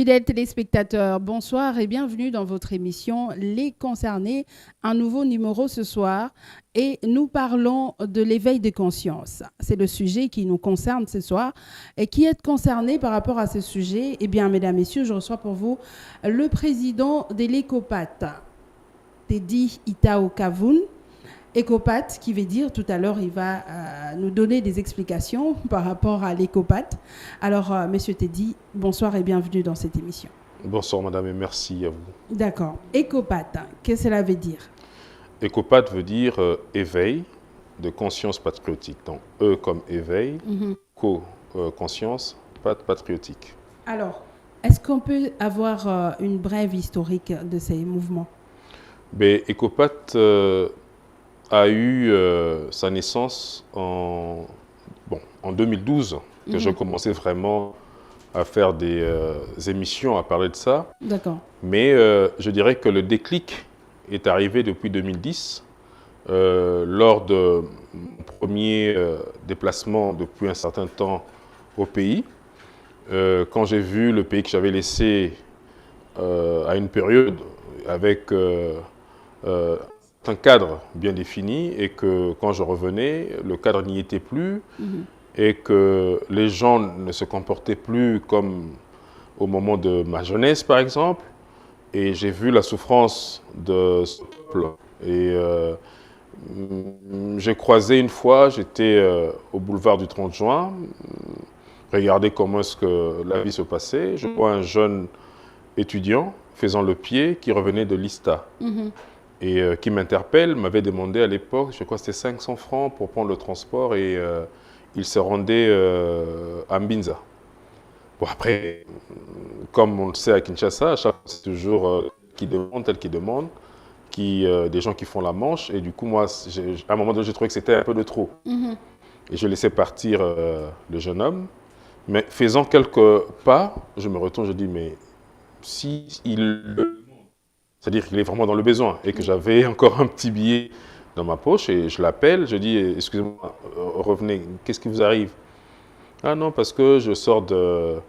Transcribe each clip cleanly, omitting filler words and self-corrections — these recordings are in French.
Fidèles téléspectateurs, bonsoir et bienvenue dans votre émission Les Concernés, un nouveau numéro ce soir et nous parlons de l'éveil de conscience. C'est le sujet qui nous concerne ce soir et qui est concerné par rapport à ce sujet. Eh bien, mesdames, messieurs, je reçois pour vous le président de l'ECOPAT, Teddy Itao Kavoun. ECOPAT, qui veut dire, tout à l'heure, il va nous donner des explications par rapport à l'ECOPAT. Alors, Monsieur Teddy, bonsoir et bienvenue dans cette émission. Bonsoir madame et merci à vous. D'accord. ECOPAT, qu'est-ce que cela veut dire? ECOPAT veut dire éveil de conscience patriotique. Donc E comme éveil, conscience patriotique. Alors, est-ce qu'on peut avoir une brève historique de ces mouvements? ECOPAT a eu sa naissance en 2012, que j'ai commencé vraiment à faire des émissions, à parler de ça. D'accord. Mais je dirais que le déclic est arrivé depuis 2010, lors de mon premier déplacement depuis un certain temps au pays. Quand j'ai vu le pays que j'avais laissé à une période avec un cadre bien défini et que quand je revenais, le cadre n'y était plus et que les gens ne se comportaient plus comme au moment de ma jeunesse, par exemple. Et j'ai vu la souffrance de ce peuple. Et j'ai croisé une fois, j'étais au boulevard du 30 juin, regarder comment est-ce que la vie se passait. Je vois un jeune étudiant faisant le pied qui revenait de l'ISTA. Et qui m'interpelle, m'avait demandé à l'époque, je crois que c'était 500 francs pour prendre le transport et il se rendait à Mbinza. Bon après, comme on le sait à Kinshasa, à chaque fois c'est toujours tel qui demande, des gens qui font la manche et du coup moi, à un moment donné j'ai trouvé que c'était un peu de trop. Et je laissais partir le jeune homme, mais faisant quelques pas, je me retourne, je dis mais si il... C'est-à-dire qu'il est vraiment dans le besoin et que j'avais encore un petit billet dans ma poche et je l'appelle, je dis « Excusez-moi, revenez, qu'est-ce qui vous arrive ?» « Ah non, parce que je sors de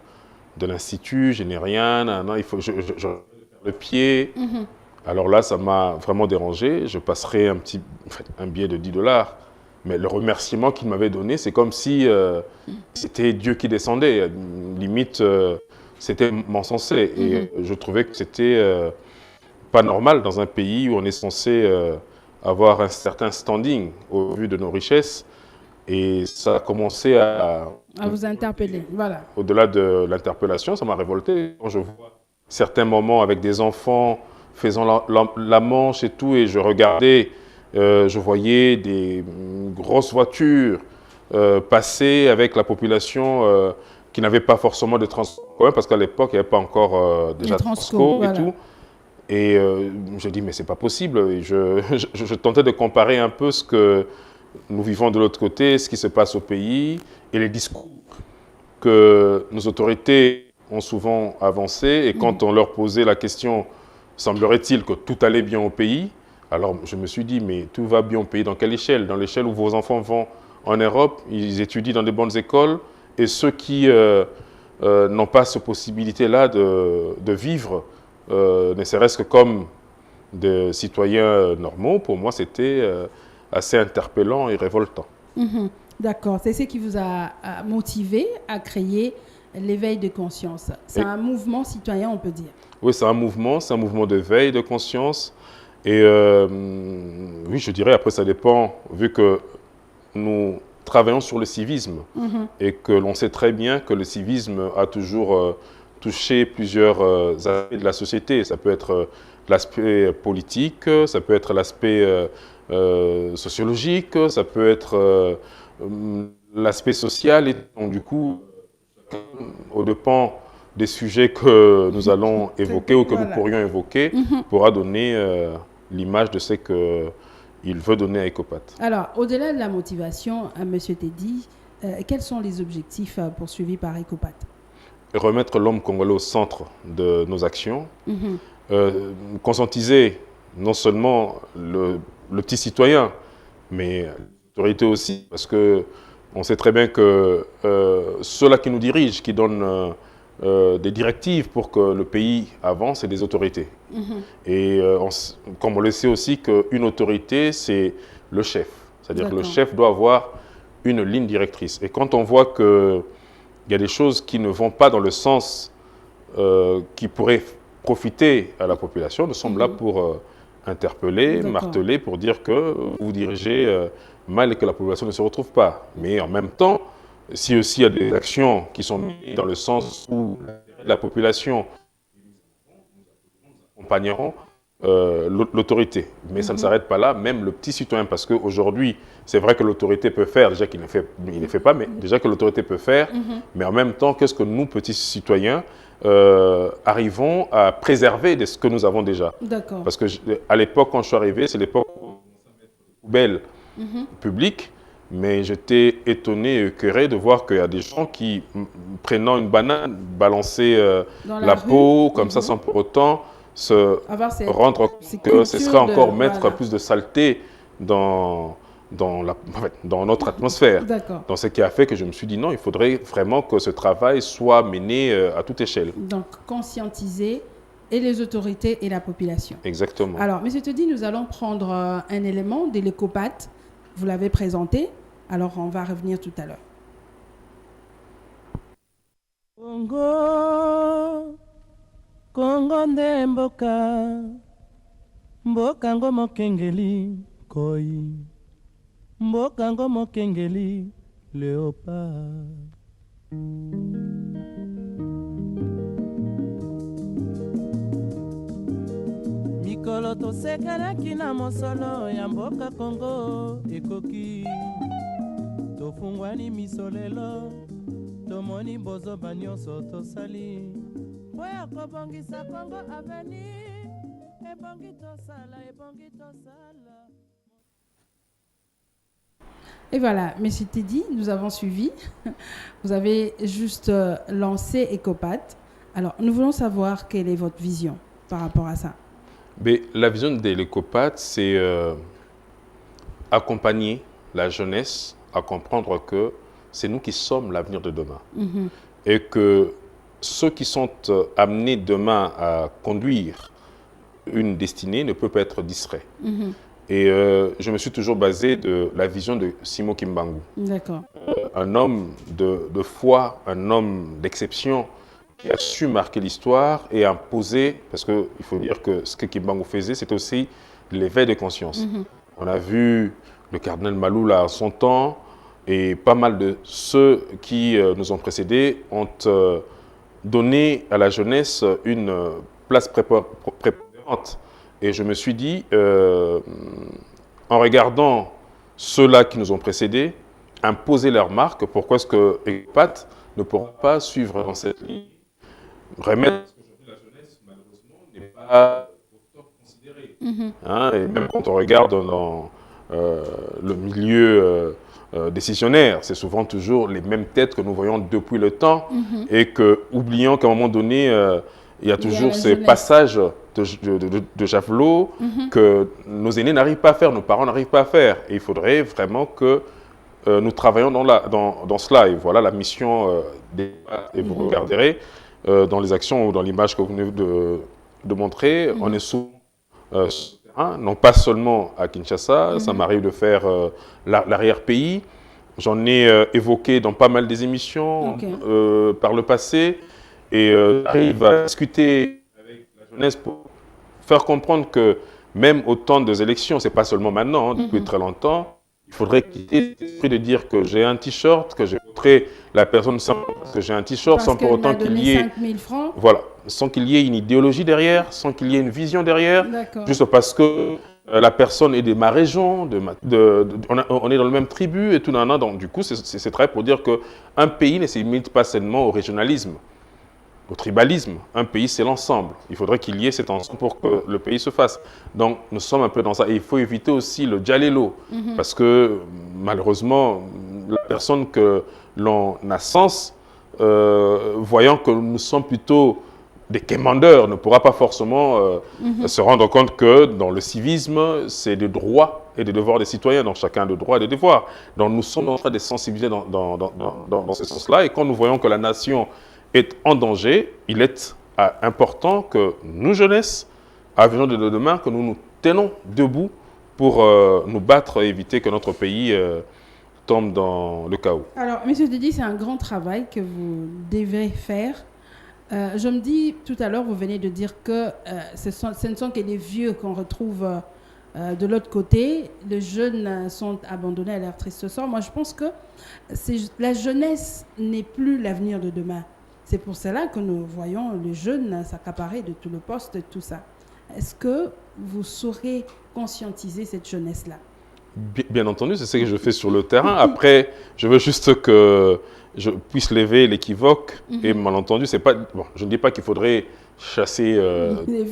l'institut, je n'ai rien, non, il faut que je le pied. » Alors là, ça m'a vraiment dérangé. Je passerai un billet de 10 $. Mais le remerciement qu'il m'avait donné, c'est comme si c'était Dieu qui descendait. Limite, c'était m'encenser. Et je trouvais que c'était... pas normal dans un pays où on est censé avoir un certain standing au vu de nos richesses. Et ça a commencé à vous interpeller, voilà. Au-delà de l'interpellation, ça m'a révolté. Quand je vois certains moments avec des enfants faisant la manche et tout, et je regardais, je voyais des grosses voitures passer avec la population qui n'avait pas forcément de transport, parce qu'à l'époque, il n'y avait pas encore déjà Transco et tout. Et je dis, mais c'est pas possible. Et je tentais de comparer un peu ce que nous vivons de l'autre côté, ce qui se passe au pays et les discours que nos autorités ont souvent avancés. Et quand on leur posait la question, semblerait-il que tout allait bien au pays? Alors je me suis dit, mais tout va bien au pays dans quelle échelle? Dans l'échelle où vos enfants vont en Europe, ils étudient dans des bonnes écoles, et ceux qui n'ont pas cette possibilité-là de vivre, ne serait-ce que comme des citoyens normaux, pour moi, c'était assez interpellant et révoltant. D'accord. C'est ce qui vous a motivé à créer l'éveil de conscience. C'est un mouvement citoyen, on peut dire. Oui, c'est un mouvement d'éveil de conscience. Et oui, je dirais, après, ça dépend, vu que nous travaillons sur le civisme et que l'on sait très bien que le civisme a toujours... toucher plusieurs aspects de la société. Ça peut être l'aspect politique, ça peut être l'aspect sociologique, ça peut être l'aspect social. Et donc, du coup, au dépend des sujets que nous allons évoquer ou que nous pourrions évoquer, pourra donner l'image de ce qu'il veut donner à ECOPAT. Alors, au-delà de la motivation, M. Teddy, quels sont les objectifs poursuivis par ECOPAT? Remettre l'homme congolais au centre de nos actions, conscientiser non seulement le petit citoyen, mais l'autorité aussi, parce qu'on sait très bien que ceux-là qui nous dirigent, qui donnent des directives pour que le pays avance et des autorités. Et comme on le sait aussi qu'une autorité, c'est le chef. C'est-à-dire que le chef doit avoir une ligne directrice. Et quand on voit qu'il y a des choses qui ne vont pas dans le sens qui pourraient profiter à la population, nous sommes là pour interpeller, marteler, pour dire que vous dirigez mal et que la population ne se retrouve pas. Mais en même temps, si aussi il y a des actions qui sont mises dans le sens où la population accompagneront l'autorité. Mais ça ne s'arrête pas là, même le petit citoyen, parce qu'aujourd'hui, c'est vrai que l'autorité peut faire, déjà qu'il ne fait pas, mais déjà que l'autorité peut faire, mais en même temps, qu'est-ce que nous, petits citoyens, arrivons à préserver de ce que nous avons déjà. Parce que à l'époque, quand je suis arrivé, c'est l'époque poubelle publique, mais j'étais étonné et écœuré de voir qu'il y a des gens qui, prenant une banane, balançaient la peau, comme ça, sans pour autant se rendre compte que ce serait encore mettre plus de saleté dans notre atmosphère. Donc, ce qui a fait que je me suis dit non, il faudrait vraiment que ce travail soit mené à toute échelle. Donc, conscientiser et les autorités et la population. Exactement. Alors, M. Tedi, nous allons prendre un élément de l'écopathe. Vous l'avez présenté. Alors, on va revenir tout à l'heure. Congo, Congo nde mboka, mboka ngo mokengeli koi, mboka ngo mokengeli léopard. Mikolo tosekelaki na mosolo ya mboka Congo ekoki, tofungwani misolelo, tomoni bozoba nyonso tosali, oya kobongisa Congo avenir, ebongi tosala, ebongi tosala. Et voilà, M. Tedi, nous avons suivi. Vous avez juste lancé EcoPath. Alors, nous voulons savoir quelle est votre vision par rapport à ça. Mais la vision de l'EcoPath, c'est accompagner la jeunesse à comprendre que c'est nous qui sommes l'avenir de demain. Et que ceux qui sont amenés demain à conduire une destinée ne peuvent pas être distraits. Et je me suis toujours basé de la vision de Simon Kimbangu. D'accord. Un homme de foi, un homme d'exception qui a su marquer l'histoire et imposer, parce qu'il faut dire que ce que Kimbangu faisait, c'est aussi l'éveil de conscience. On a vu le cardinal Maloula à son temps, et pas mal de ceux qui nous ont précédés ont donné à la jeunesse une place prépondérante. Et je me suis dit, en regardant ceux-là qui nous ont précédés, imposer leur marque, pourquoi est-ce que EcoPath ne pourra pas suivre dans cette ligne, remettre ce qu'aujourd'hui la jeunesse, malheureusement, n'est pas autant considérée. Et même quand on regarde dans le milieu décisionnaire, c'est souvent toujours les mêmes têtes que nous voyons depuis le temps, et que, oubliant qu'à un moment donné, il y a toujours ces passages de javelot que nos aînés n'arrivent pas à faire, nos parents n'arrivent pas à faire. Et il faudrait vraiment que nous travaillions dans cela. Et voilà la mission et vous regarderez dans les actions ou dans l'image que vous venez de montrer, on est souvent non pas seulement à Kinshasa, ça m'arrive de faire l'arrière-pays. J'en ai évoqué dans pas mal des émissions par le passé. Et j'arrive à discuter avec la jeunesse pour faire comprendre que même au temps des élections, ce n'est pas seulement maintenant, depuis très longtemps, il faudrait quitter l'esprit de dire que j'ai un t-shirt, que j'ai montré la personne sans que j'ai un t-shirt, sans pour autant qu'il y ait, voilà, sans qu'il y ait une idéologie derrière, sans qu'il y ait une vision derrière, juste parce que la personne est de ma région, on est dans le même tribu et tout. Donc du coup, c'est très pour dire qu'un pays ne se limite pas seulement au régionalisme, au tribalisme. Un pays, c'est l'ensemble. Il faudrait qu'il y ait cet ensemble pour que le pays se fasse. Donc, nous sommes un peu dans ça. Et il faut éviter aussi le djalelo, parce que, malheureusement, la personne que l'on a sens, voyant que nous sommes plutôt des quémandeurs, ne pourra pas forcément se rendre compte que dans le civisme, c'est des droits et des devoirs des citoyens. Donc, chacun a des droits et des devoirs. Donc, nous sommes en train de sensibiliser dans ce sens-là. Et quand nous voyons que la nation est en danger, il est important que nous, jeunesse, à venir de demain, que nous nous tenons debout pour nous battre et éviter que notre pays tombe dans le chaos. Alors, Monsieur Dedi, c'est un grand travail que vous devez faire. Je me dis, tout à l'heure, vous venez de dire que ce ne sont que les vieux qu'on retrouve de l'autre côté. Les jeunes sont abandonnés à leur triste sort. Moi, je pense que la jeunesse n'est plus l'avenir de demain. C'est pour cela que nous voyons les jeunes s'accaparer de tout le poste et tout ça. Est-ce que vous saurez conscientiser cette jeunesse-là? Bien entendu, c'est ce que je fais sur le terrain. Après, je veux juste que je puisse lever l'équivoque et malentendu. C'est pas, bon, je ne dis pas qu'il faudrait chasser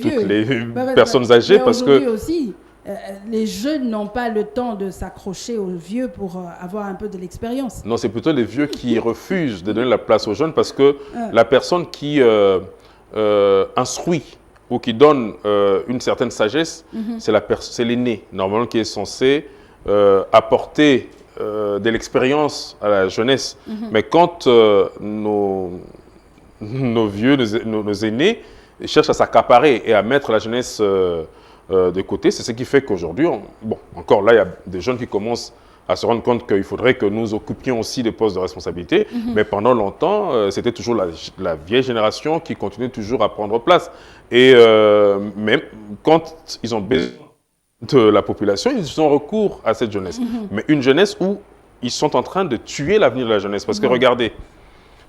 toutes les personnes âgées parce que aussi, les jeunes n'ont pas le temps de s'accrocher aux vieux pour avoir un peu de l'expérience. Non, c'est plutôt les vieux qui refusent de donner la place aux jeunes parce que la personne qui instruit ou qui donne une certaine sagesse, c'est l'aîné, normalement, qui est censé apporter de l'expérience à la jeunesse. Mais quand nos vieux, nos aînés cherchent à s'accaparer et à mettre la jeunesse de côté, c'est ce qui fait qu'aujourd'hui, bon, encore là, il y a des jeunes qui commencent à se rendre compte qu'il faudrait que nous occupions aussi des postes de responsabilité. Mais pendant longtemps, c'était toujours la vieille génération qui continuait toujours à prendre place. Et même quand ils ont besoin de la population, ils ont recours à cette jeunesse. Mais une jeunesse où ils sont en train de tuer l'avenir de la jeunesse. Parce que regardez,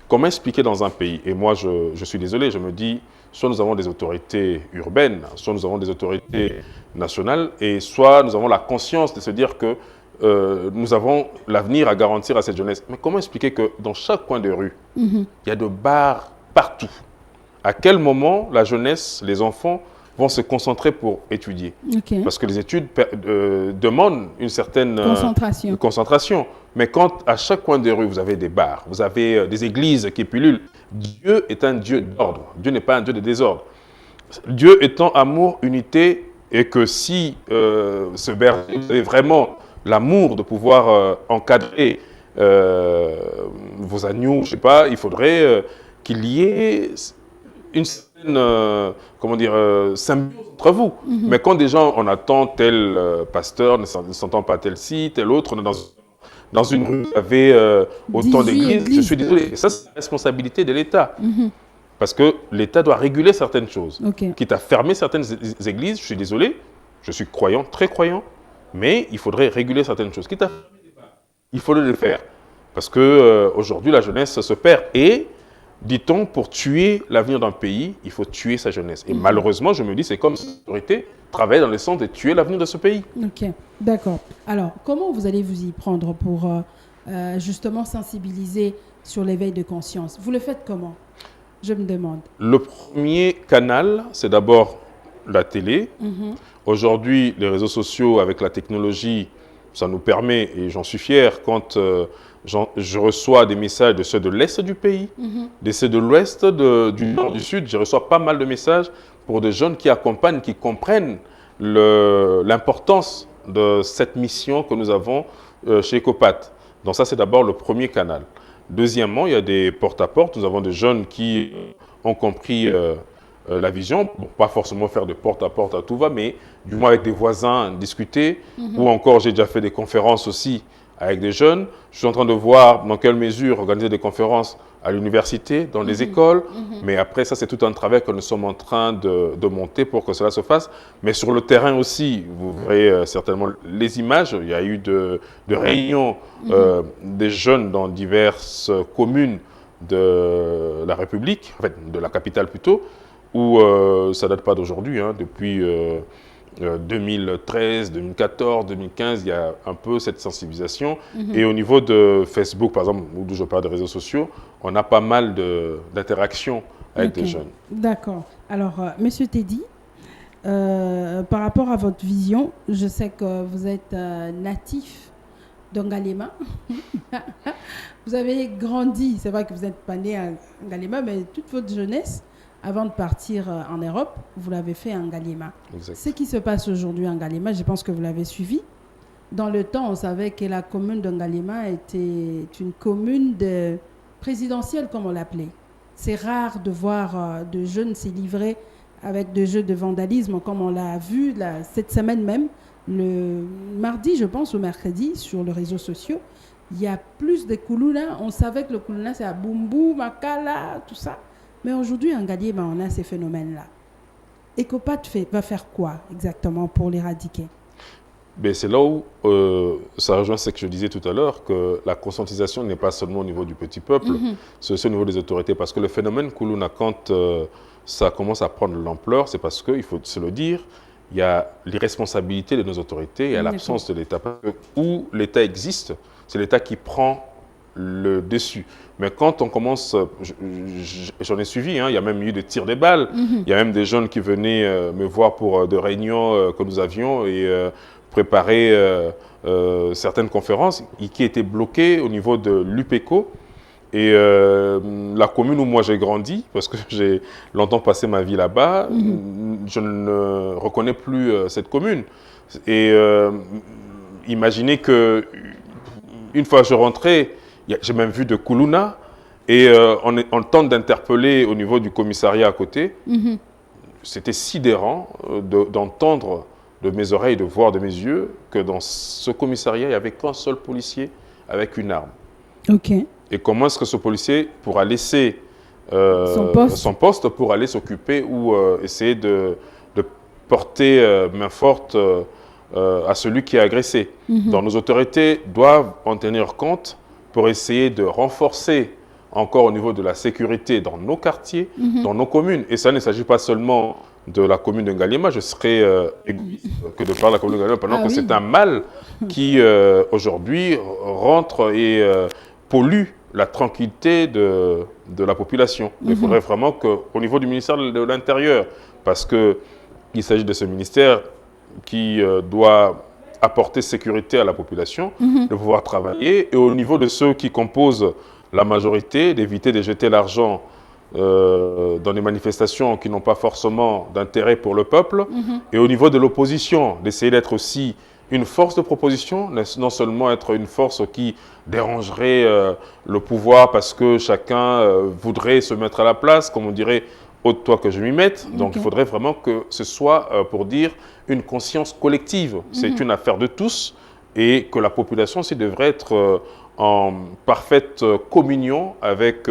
comment expliquer dans un pays, et moi je suis désolé, je me dis, soit nous avons des autorités urbaines, soit nous avons des autorités nationales, et soit nous avons la conscience de se dire que nous avons l'avenir à garantir à cette jeunesse. Mais comment expliquer que dans chaque coin de rue, il y a des bars partout? À quel moment la jeunesse, les enfants vont se concentrer pour étudier? Parce que les études demandent une certaine concentration. Mais quand à chaque coin de rue, vous avez des bars, vous avez des églises qui pullulent, Dieu est un Dieu d'ordre. Dieu n'est pas un Dieu de désordre. Dieu étant amour, unité, et que si ce berger, vous avez vraiment l'amour de pouvoir encadrer vos agneaux, je ne sais pas, il faudrait qu'il y ait une certaine, comment dire, symbiose entre vous. Mais quand des gens, on attend tel pasteur, ne s'entend pas tel ci, tel autre, on est dans une rue, vous avez autant d'églises, je suis désolé. Et ça, c'est la responsabilité de l'État. Parce que l'État doit réguler certaines choses. Quitte à fermer certaines églises, je suis désolé, je suis croyant, très croyant, mais il faudrait réguler certaines choses. Quitte à fermer des bars, il faut le faire. Parce qu'aujourd'hui, la jeunesse se perd. Et, dit-on, pour tuer l'avenir d'un pays, il faut tuer sa jeunesse. Et malheureusement, je me dis, c'est comme si l'autorité travaille dans le sens de tuer l'avenir de ce pays. Ok, d'accord. Alors, comment vous allez vous y prendre pour justement sensibiliser sur l'éveil de conscience? Vous le faites comment? Je me demande. Le premier canal, c'est d'abord la télé. Aujourd'hui, les réseaux sociaux, avec la technologie, ça nous permet, et j'en suis fier, quand je reçois des messages de ceux de l'Est du pays, de ceux de l'Ouest, du Nord, du Sud, je reçois pas mal de messages pour des jeunes qui accompagnent, qui comprennent l'importance de cette mission que nous avons chez Ecopat. Donc ça, c'est d'abord le premier canal. Deuxièmement, il y a des porte-à-porte. Nous avons des jeunes qui ont compris la vision. Bon, pas forcément faire de porte-à-porte à tout va, mais du moins avec des voisins, discuter. Ou encore, j'ai déjà fait des conférences aussi avec des jeunes. Je suis en train de voir dans quelle mesure organiser des conférences à l'université, dans les écoles. Mais après, ça, c'est tout un travail que nous sommes en train de monter pour que cela se fasse. Mais sur le terrain aussi, vous verrez certainement les images. Il y a eu de réunions des jeunes dans diverses communes de la République, en fait, de la capitale plutôt, où ça ne date pas d'aujourd'hui, hein, depuis 2013, 2014, 2015, il y a un peu cette sensibilisation. Et au niveau de Facebook, par exemple, où je parle des réseaux sociaux, on a pas mal d'interactions avec des jeunes. D'accord. Alors, Monsieur Teddy, par rapport à votre vision, je sais que vous êtes natif d'Ngalema. Vous avez grandi, c'est vrai que vous n'êtes pas né à Ngalema, mais toute votre jeunesse, avant de partir en Europe, vous l'avez fait à Ngalema. Ce qui se passe aujourd'hui à Ngalema, je pense que vous l'avez suivi. Dans le temps, on savait que la commune de Ngalema était une commune présidentielle, comme on l'appelait. c'est rare de voir de jeunes s'y livrer avec des jeux de vandalisme, comme on l'a vu cette semaine même, le mardi, je pense, ou mercredi, sur les réseaux sociaux. Il y a plus de Koulouna. On savait que le Koulouna, c'est à Bumbu, Makala, tout ça. Mais aujourd'hui, en Galier, on a ces phénomènes-là. ECOPAT va faire quoi exactement pour l'éradiquer? C'est là où ça rejoint ce que je disais tout à l'heure, que la conscientisation n'est pas seulement au niveau du petit peuple, c'est aussi au niveau des autorités. Parce que le phénomène Koulouna, quand ça commence à prendre l'ampleur, c'est parce qu'il faut se le dire, il y a l'irresponsabilité de nos autorités et l'absence de l'État. Où l'État existe, c'est l'État qui prend le dessus. Mais quand on commence, j'en ai suivi, il y a même eu des tirs des balles, il y a même des jeunes qui venaient me voir pour de réunions que nous avions et préparer certaines conférences qui étaient bloquées au niveau de l'UPECO. Et la commune où moi j'ai grandi, parce que j'ai longtemps passé ma vie là-bas, je ne reconnais plus cette commune. Et imaginez que une fois je rentrais, j'ai même vu de Koulouna, et on tente d'interpeller au niveau du commissariat à côté. C'était sidérant d'entendre de mes oreilles, de voir de mes yeux, que dans ce commissariat, il n'y avait qu'un seul policier avec une arme. Ok. Et comment est-ce que ce policier pourra laisser son poste pour aller s'occuper ou essayer de porter main forte à celui qui est agressé. Donc nos autorités doivent en tenir compte pour essayer de renforcer encore au niveau de la sécurité dans nos quartiers, dans nos communes. Et ça ne s'agit pas seulement de la commune de Ngaliema, je serais égoïste que de parler de la commune de Ngaliema pendant que c'est un mal qui aujourd'hui rentre et pollue la tranquillité de la population. Il faudrait vraiment qu'au niveau du ministère de l'Intérieur, parce qu'il s'agit de ce ministère qui doit apporter sécurité à la population, de pouvoir travailler, et au niveau de ceux qui composent la majorité, d'éviter de jeter l'argent dans des manifestations qui n'ont pas forcément d'intérêt pour le peuple, et au niveau de l'opposition, d'essayer d'être aussi une force de proposition, non seulement être une force qui dérangerait le pouvoir parce que chacun voudrait se mettre à la place, comme on dirait, ôte-toi que je m'y mette. Donc il faudrait vraiment que ce soit, pour dire, une conscience collective. C'est une affaire de tous et que la population aussi devrait être en parfaite communion avec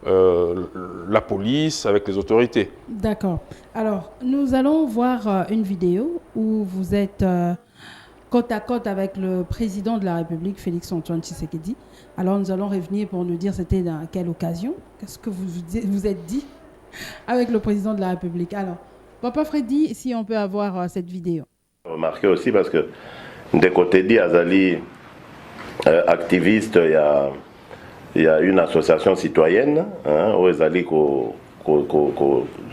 la police, avec les autorités. D'accord. Alors, nous allons voir une vidéo où vous êtes côte à côte avec le président de la République, Félix-Antoine Tshisekedi. Alors, nous allons revenir pour nous dire c'était dans quelle occasion. Qu'est-ce que vous êtes dit avec le président de la République. Alors, Papa Freddy, si on peut avoir cette vidéo. Remarquez aussi parce que des côtés dit Azali, activiste, il y a une association citoyenne, où Azali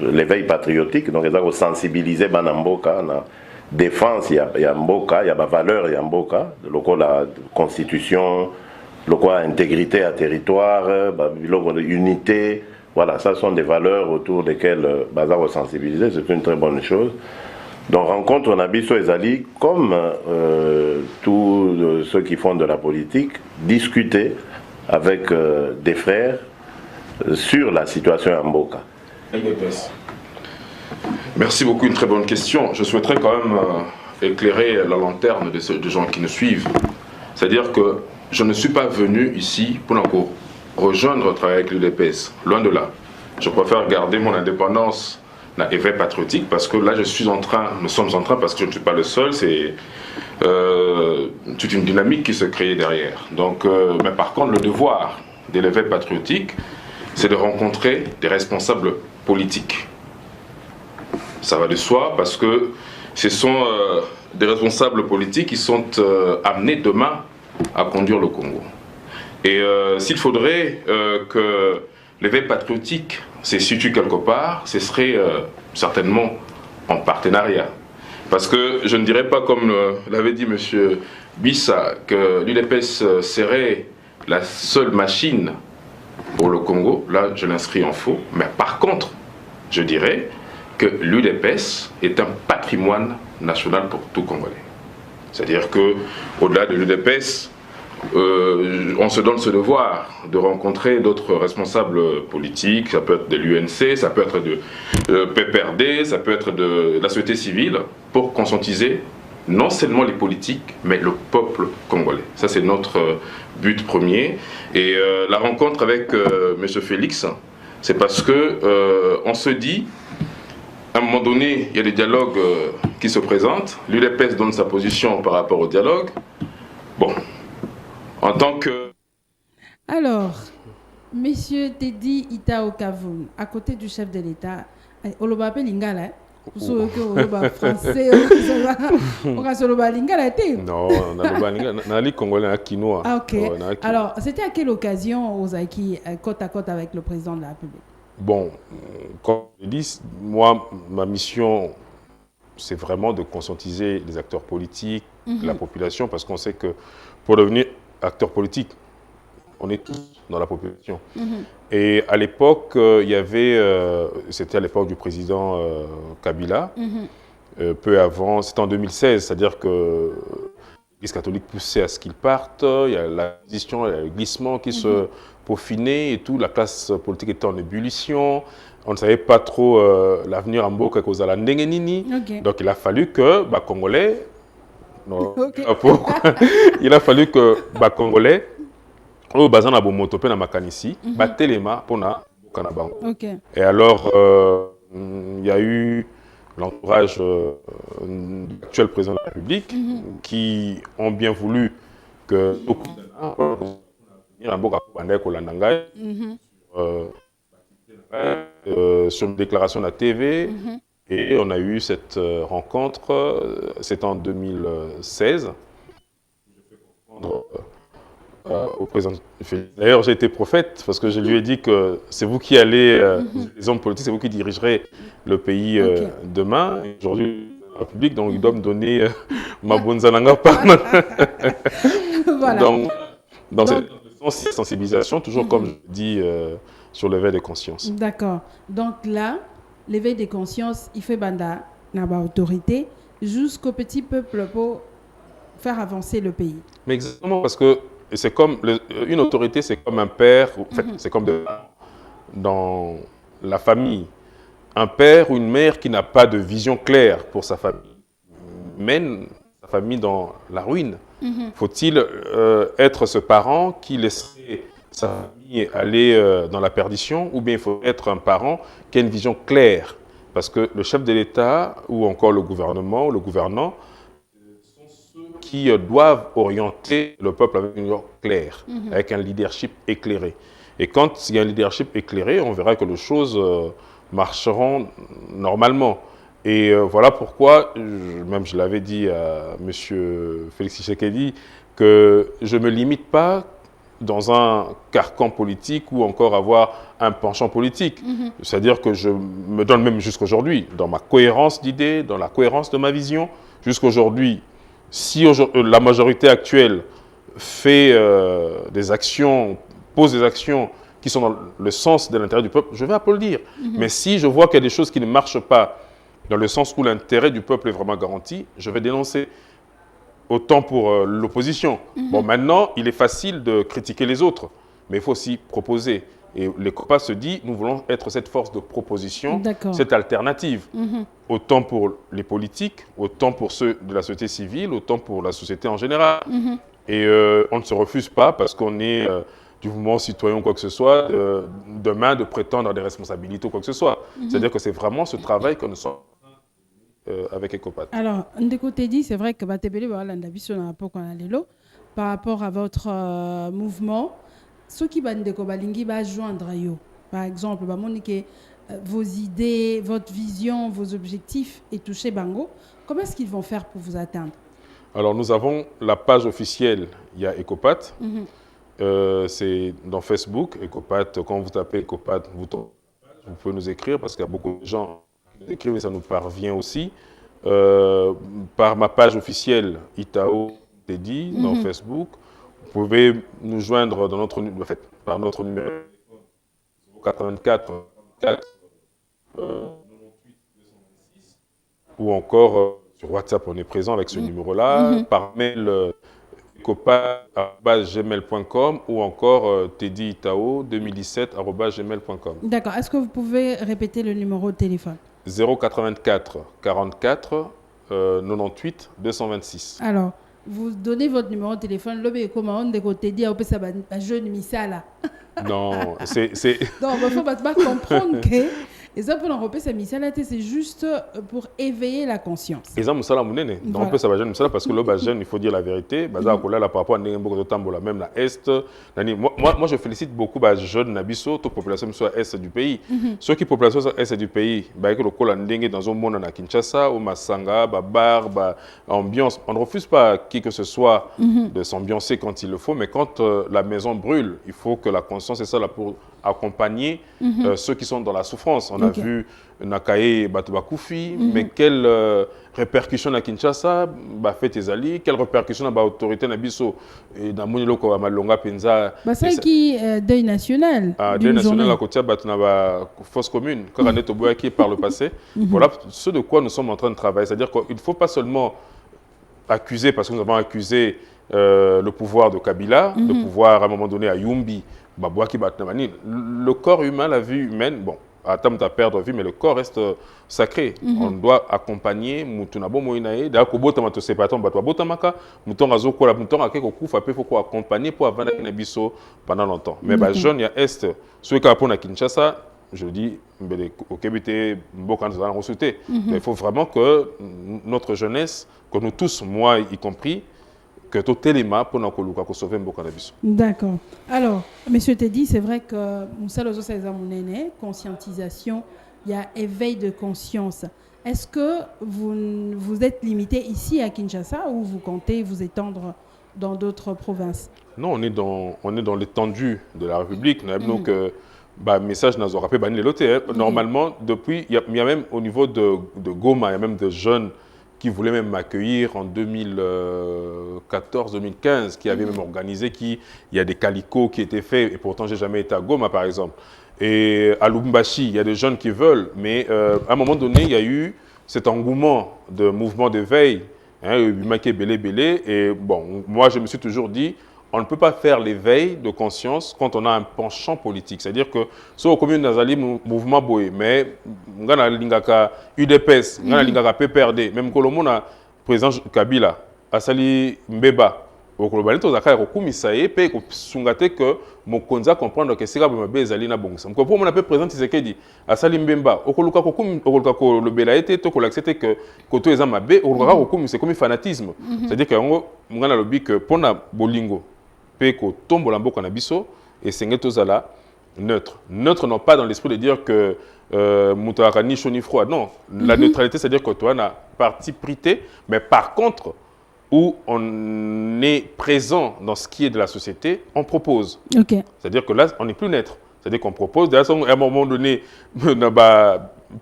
l'éveil patriotique, donc ils ont sensibilisé Banamboka, la défense, il y a Mboka, il y a ma valeur, il y a Mboka, la constitution, la intégrité à territoire, unité. Voilà, ça sont des valeurs autour desquelles Bazar va sensibiliser, c'est une très bonne chose. Donc rencontre on a Bisso et Zali, comme tous ceux qui font de la politique, discuter avec des frères sur la situation à Mboka. Merci beaucoup, une très bonne question. Je souhaiterais quand même éclairer la lanterne des gens qui nous suivent. C'est-à-dire que je ne suis pas venu ici pour encore rejoindre travailler avec l'UDPS, loin de là. Je préfère garder mon indépendance dans l'éveil patriotique parce que là nous sommes en train, parce que je ne suis pas le seul, c'est toute une dynamique qui se crée derrière. Donc, mais par contre, le devoir de l'éveil patriotique, c'est de rencontrer des responsables politiques. Ça va de soi parce que ce sont des responsables politiques qui sont amenés demain à conduire le Congo. Et s'il faudrait que l'éveil patriotique se situe quelque part, ce serait certainement en partenariat. Parce que je ne dirais pas, comme l'avait dit M. Bissa, que l'UDPS serait la seule machine pour le Congo. Là, je l'inscris en faux. Mais par contre, je dirais que l'UDPS est un patrimoine national pour tout Congolais. C'est-à-dire qu'au-delà de l'UDPS, on se donne ce devoir de rencontrer d'autres responsables politiques, ça peut être de l'UNC, ça peut être de PPRD, ça peut être de la société civile, pour conscientiser non seulement les politiques, mais le peuple congolais. Ça, c'est notre but premier. Et la rencontre avec M. Félix, c'est parce que on se dit, à un moment donné, il y a des dialogues qui se présentent. L'UDPS donne sa position par rapport au dialogue. Bon, en tant que... Alors, Monsieur Teddy Itao Kavoun, à côté du chef de l'État, on le appelle Lingala. Français, on va Lingala. Non, on a les Congolais à Kinoa. Ah, ok. Alors, c'était à quelle occasion Ozaki côte à côte avec le président de la République? Bon, comme je dis, moi, ma mission, c'est vraiment de conscientiser les acteurs politiques, la population, parce qu'on sait que pour devenir acteur politique, on est tous dans la population. Et à l'époque, il y avait, c'était à l'époque du président Kabila, peu avant, c'était en 2016, c'est-à-dire que l'Église catholique poussait à ce qu'ils partent, il y a la transition, il y a le glissement qui se peaufinait et tout, la classe politique était en ébullition, on ne savait pas trop l'avenir en Mboka cause à la Ndengenini, donc il a fallu que Congolais, non, il a fallu que Congolais, au bazan abo motope na makanisi, batelema pona kanabango. Et alors, il y a eu l'entourage de l'actuel président de la République qui ont bien voulu que sur une déclaration de la TV, et on a eu cette rencontre, c'est en 2016. Au président Félix. D'ailleurs, j'ai été prophète parce que je lui ai dit que c'est vous qui allez, les hommes politiques, c'est vous qui dirigerez le pays demain. Aujourd'hui, la République, donc il doit me donner ma bonzananga par voilà. Donc c'est sensibilisation, toujours comme je dis, sur l'éveil des consciences. D'accord. Donc là, l'éveil des consciences, il fait banda, n'a pas autorité, jusqu'au petit peuple pour faire avancer le pays. Mais exactement, parce que c'est comme une autorité, c'est comme un père, en fait, c'est comme dans la famille. Un père ou une mère qui n'a pas de vision claire pour sa famille mène sa famille dans la ruine. Faut-il être ce parent qui laisserait sa famille aller dans la perdition, ou bien il faut être un parent qui a une vision claire? Parce que le chef de l'État ou encore le gouvernement, le gouvernant, qui doivent orienter le peuple avec une vision claire, avec un leadership éclairé. Et quand il y a un leadership éclairé, on verra que les choses marcheront normalement. Et voilà pourquoi, même je l'avais dit à M. Félix Tshisekedi, que je ne me limite pas dans un carcan politique ou encore avoir un penchant politique. C'est-à-dire que je me donne même jusqu'aujourd'hui, dans ma cohérence d'idées, dans la cohérence de ma vision, jusqu'aujourd'hui, si la majorité actuelle fait des actions, pose des actions qui sont dans le sens de l'intérêt du peuple, je vais applaudir. Mais si je vois qu'il y a des choses qui ne marchent pas dans le sens où l'intérêt du peuple est vraiment garanti, je vais dénoncer. Autant pour l'opposition. Bon, maintenant, il est facile de critiquer les autres, mais il faut aussi proposer. Et les COPA se dit, nous voulons être cette force de proposition, cette alternative. Autant pour les politiques, autant pour ceux de la société civile, autant pour la société en général. Et on ne se refuse pas parce qu'on est du mouvement citoyen ou quoi que ce soit, demain de prétendre à des responsabilités ou quoi que ce soit. C'est-à-dire que c'est vraiment ce travail que nous sommes avec ECOPAT. Alors, Ndeko Teddy, c'est vrai que par rapport à votre mouvement, ceux qui va joindre par exemple, vos idées, votre vision, vos objectifs et toucher Bango, comment est-ce qu'ils vont faire pour vous atteindre? Alors, nous avons la page officielle, il y a ECOPAT. C'est dans Facebook, ECOPAT. Quand vous tapez ECOPAT, vous pouvez nous écrire parce qu'il y a beaucoup de gens qui nous écrivent et ça nous parvient aussi. Par ma page officielle, Itao Teddy, dans Facebook. Vous pouvez nous joindre dans notre, en fait, par notre numéro 84 4 98 226 ou encore sur WhatsApp, on est présent avec ce numéro-là. Par mail, ecopat@gmail.com ou encore teddyitao2017@gmail.com. D'accord. Est-ce que vous pouvez répéter le numéro de téléphone? 084 44 98 226. Alors, vous donnez votre numéro de téléphone. Le comment on décote dit au ça un jeune misala. Non, c'est Donc, il faut pas comprendre que et ça pour l'Europe ça misala c'est juste pour éveiller la conscience. Et ça musala munene. Donc on peut ça va jeune musala parce que le jeune il faut dire la vérité. Baza kola la par rapport à n'importe de tambola même la est. Moi je félicite beaucoup les jeunes nabiso toute population soit est du pays. Ceux qui population est du pays ba que le kola ndenge dans un monde na Kinshasa ou Masanga ba bar ba ambiance. On ne refuse pas qui que ce soit de s'ambiancer quand il le faut, mais quand la maison brûle, il faut que la conscience est ça là pour accompagner ceux qui sont dans la souffrance. On a vu Nakae Batouakoufi, mais quelle répercussion à Kinshasa, fait Ezali, quelle répercussion à l'autorité Nabiso et dans Moniloko à Malonga Penza. C'est qui deuil national. Deuil national à côté de fosse commune, quand on est au Boyaki par le passé. Voilà ce de quoi nous sommes en train de travailler. C'est-à-dire qu'il ne faut pas seulement accuser, parce que nous avons accusé le pouvoir de Kabila, le pouvoir à un moment donné à Yumbi, le corps humain, la vie humaine, bon, à terme de perdre vie, mais le corps reste sacré. On doit accompagner Moutunabo Moïnae, d'ailleurs, Kobo Tamato Sepaton, Batwa Botamaka, Mouton Razoko, la Mouton Ake Kokouf, après, il faut accompagner pour avoir un Nabiso pendant longtemps. Mais jeune, il y a Est, ceux qui ont à Kinshasa, je dis, au Québec, il faut vraiment que notre jeunesse, que nous tous, moi y compris, que tout élément pour nous sauver Mboka Nabiso. D'accord. Alors, monsieur Teddy, c'est vrai que Moussa Lozo Saïzamounene, conscientisation, il y a éveil de conscience. Est-ce que vous êtes limité ici à Kinshasa ou vous comptez vous étendre dans d'autres provinces? Non, on est dans l'étendue de la République. Donc, message n'a pas banni les lotés. Normalement, depuis, il y a même au niveau de Goma, il y a même des jeunes qui voulaient même m'accueillir en 2014-2015, qui avaient même organisé, il y a des calicots qui étaient faits, et pourtant j'ai jamais été à Goma par exemple. Et à Lubumbashi, il y a des jeunes qui veulent, mais à un moment donné, il y a eu cet engouement de mouvement d'éveil, et bon, moi je me suis toujours dit, on ne peut pas faire l'éveil de conscience quand on a un penchant politique. C'est-à-dire que, sur la commune d'Azali, mouvement boé, mais on a l'ingaka UDPS, on a l'ingaka PPRD, même que le monde a président Kabila, Asali Mbeba, au Kolobani, on a commissaire, et on a que mon konza comprendre que c'est là que Bezali na bon. Comme pour mon appel président Tshisekedi, Asali Mbemba, au Koluka le Bela était, au Koluka c'était que Koto Ezamabe, au Koluka c'est comme fanatisme. C'est-à-dire que on a le but que pour na bolingo. Ko tombe la mboka na biso et c'est tozala neutre. Neutre non pas dans l'esprit de dire que mutaraka ni chaud ni froid. Non, la neutralité c'est-à-dire que toi na parti prité, mais par contre où on est présent dans ce qui est de la société, on propose. C'est-à-dire que là on n'est plus neutre. C'est-à-dire qu'on propose. D'ailleurs, à un moment donné,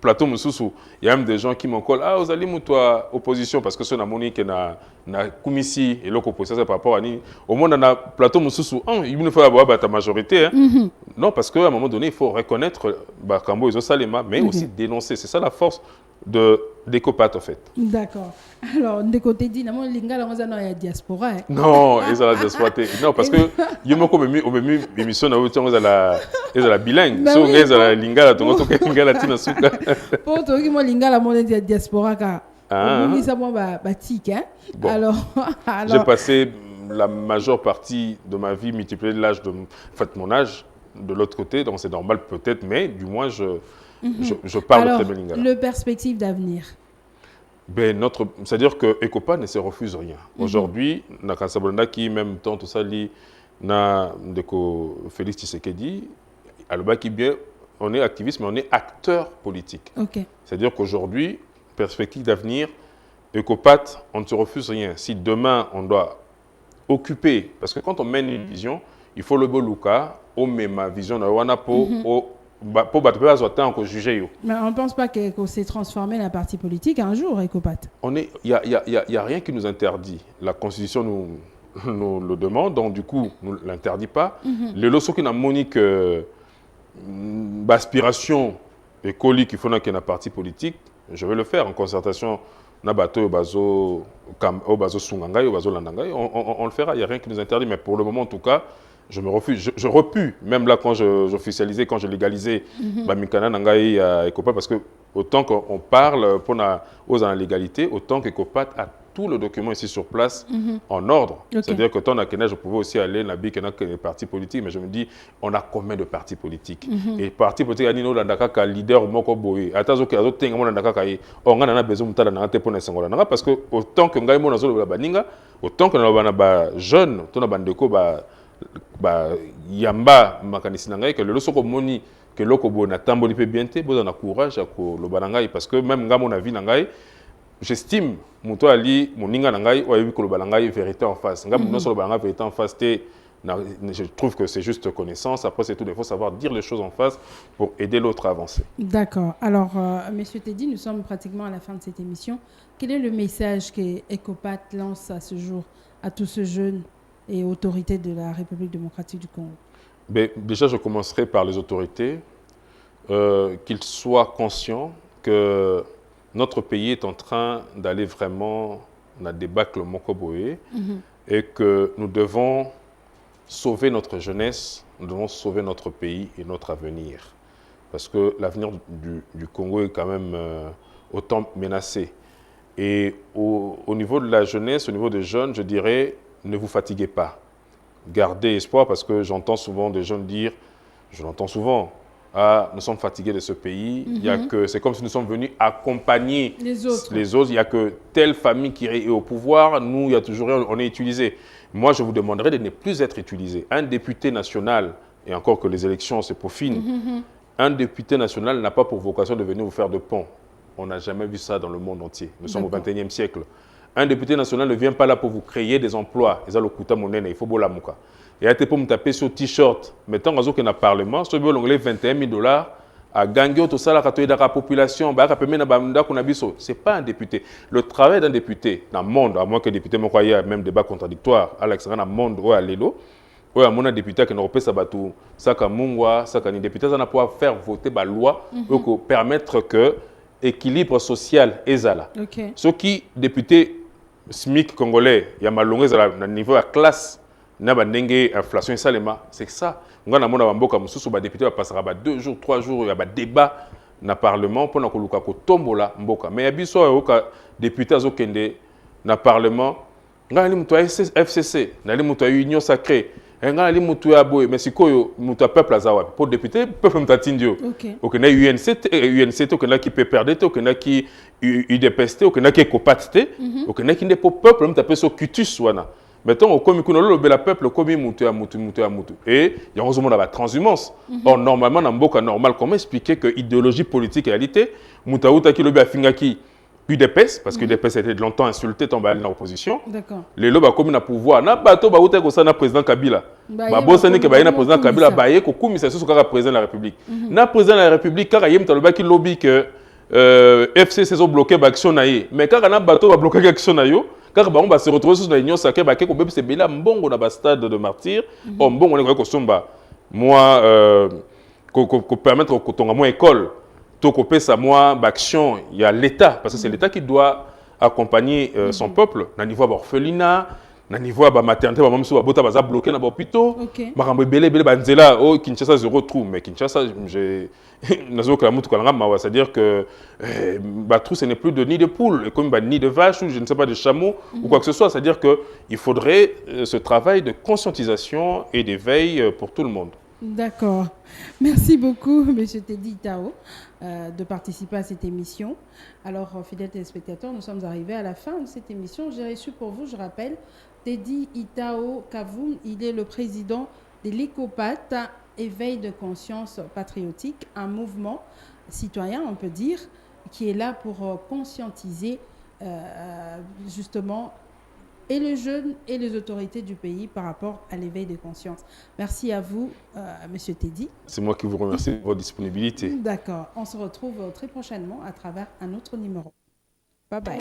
plateau Moussoussou, il y a même des gens qui m'ont collé, ah, vous allez toi opposition, parce que c'est la monique qui na commissi et l'opposition, c'est par rapport à ni. Au moins, on a plateau Moussoussou, il ne faut avoir ta majorité. Non, parce qu'à un moment donné, il faut reconnaître Kambo et Zosalema, mais aussi dénoncer. C'est ça la force d'Ecopat, en fait. D'accord. Alors, de côté dit, non, lingala on a la diaspora. Non, ils ont la diaspora. Non, parce que il me comme au émission na autre on a la bilingue. So ils ont la lingala, donc on lingala tina suka. Pour toi qui moi lingala mon diaspora ka. On dit ça moi batik hein. Alors j'ai passé la majeure partie de ma vie multiplié l'âge de mon âge de l'autre côté, donc c'est normal peut-être, mais du moins je parle très bien lingala. Le perspective d'avenir. C'est-à-dire que Ecopa ne se refuse rien. Aujourd'hui, Nakasabolanda qui même tant tout ça li na deko Félix Tshisekedi, alors qui bien on est activiste mais on est acteur politique. C'est-à-dire qu'aujourd'hui, perspective d'avenir, Ecopat, on ne se refuse rien. Si demain on doit occuper, parce que quand on mène une vision, il faut le boluka, au même ma vision na wana po pour juger. Mais on ne pense pas qu'on s'est transformé la partie politique un jour, Ecopat. Il n'y a rien qui nous interdit. La Constitution nous le demande, donc du coup, nous ne l'interdit pas. Les leçons qui n'ont monique aspiration et colis qui font qu'il y a un parti politique, je vais le faire en concertation na bateau bazo sungangai ou bazo landangai, on le fera, il n'y a rien qui nous interdit. Mais pour le moment, en tout cas, je me refuse. Je repus, même là, quand j'officialisais, quand je légalisais Mikana Nangai à Ecopat, parce que autant qu'on parle pour aux en légalité, autant qu'Ecopat a tout le document ici sur place en ordre. Okay. C'est-à-dire que tant que je pouvais aussi aller dans les partis politiques, mais je me dis, on a combien de partis politiques? Et partis politiques, il y a un leader moko boy. Attention que les autres on a besoin de temps pour les parce que autant que ngai mona zolo baninga, autant que nous jeunes, autant bandeko yamba makanisi nangai que le soko moni que loko bona tamboli pe bienté, besoin de courage à ko lobanangai parce que même nga mon avis nangai j'estime muto ali moninga nangai o yebi ko lobanangai vérité en face. Nga non solo lobanangai vérité en face je trouve que c'est juste connaissance. Après, c'est tout. Il faut savoir dire les choses en face pour aider l'autre à avancer. D'accord. Alors, Monsieur Teddy, nous sommes pratiquement à la fin de cette émission. Quel est le message que Ecopat lance à ce jour à tous ces jeunes et autorités de la République démocratique du Congo? Déjà, je commencerai par les autorités. Qu'ils soient conscients que notre pays est en train d'aller vraiment dans la débâcle Mokoboé et que nous devons sauver notre jeunesse, nous devons sauver notre pays et notre avenir. Parce que l'avenir du Congo est quand même autant menacé. Et au niveau de la jeunesse, au niveau des jeunes, je dirais, ne vous fatiguez pas. Gardez espoir parce que j'entends souvent des jeunes dire, je l'entends souvent, nous sommes fatigués de ce pays. C'est comme si nous sommes venus accompagner les autres. Il n'y a que telle famille qui est au pouvoir. Nous, il y a toujours on est utilisé. Moi, je vous demanderais de ne plus être utilisé. Un député national, et encore que les élections se peaufinent, un député national n'a pas pour vocation de venir vous faire de pont. On n'a jamais vu ça dans le monde entier. Nous sommes au XXIe siècle. Un député national ne vient pas là pour vous créer des emplois. Il faut bolamuka. Et à pour me taper sur t-shirt. Mettons que dans le Parlement, si vous avez 21 000 $, à gagner tout ça, la population, ce n'est pas un député. Le travail d'un député dans le monde, à moins que le député me croyait à même débat contradictoire, à l'extérieur, dans le monde, ou à l'élo, ou à mon député qui n'a pas ça, ça, un député, ça n'a pas pouvoir faire voter la loi pour permettre que l'équilibre social est là. Ce qui, député SMIC congolais, il y a malongé à niveau de classe, inflation c'est ça. On a un député qui passera 2 jours, 3 jours, il y a un débat dans le Parlement pour que tombola mboka. Mais il y a un député dans le Parlement, il y a un FCC, il y a une union sacrée, il y a un mais c'est quoi le peuple pour député, le peuple m'tatindio. Il y a UNCT, il y a qui peut perdre, il y a qui UDPST, il y a qui Ecopat, il y a qui n'est pas peuple, il y a sur cutus. Mettons, comme le peuple, comme et il y a la transhumance. Or, normalement, dans le cas normal, comment expliquer que l'idéologie politique et réalité, Moutaouta qui le a fingaki UDPS, parce que UDPS a été longtemps insulté, tombé dans l'opposition. Les lobes comme na pouvoir, na bateau, baouta ko na président Kabila. Babosani que na président Kabila, baye ko koumi c'est ce que président de la République. Na président de la République, car yem taloba qui lobby que FCC ont bloqué l'action naïe. Mais quand na bateau va bloquer l'action naïe. Car on va se retrouver sur l'union sacrée, c'est bien bon on a stade de martyr, bon on est quoi somba. Moi, qu'on permettre que ton mon école, to couper ça moi action, il y a l'État parce que c'est l'État qui doit accompagner son peuple. Na niveau orphelinat, na niveau maternité, même si bota baza bloqué na hôpital, makambo belé banzela oh Kinshasa zéro trou, mais Kinshasa j'ai nazo kala mutu kala ngama, c'est-à-dire que trou ce n'est plus de nid de poule, comme nid de vache ou je ne sais pas de chameau ou quoi que ce soit, c'est-à-dire que il faudrait ce travail de conscientisation et d'éveil pour tout le monde. D'accord. Merci beaucoup, M. Teddy Itao, de participer à cette émission. Alors, fidèles téléspectateurs, nous sommes arrivés à la fin de cette émission. J'ai reçu pour vous, je rappelle, Teddy Itao Kavoum. Il est le président de l'Ecopat, Éveil de conscience patriotique, un mouvement citoyen, on peut dire, qui est là pour conscientiser justement et les jeunes et les autorités du pays par rapport à l'éveil de conscience. Merci à vous, Monsieur Teddy. C'est moi qui vous remercie pour votre disponibilité. D'accord. On se retrouve très prochainement à travers un autre numéro. Bye bye.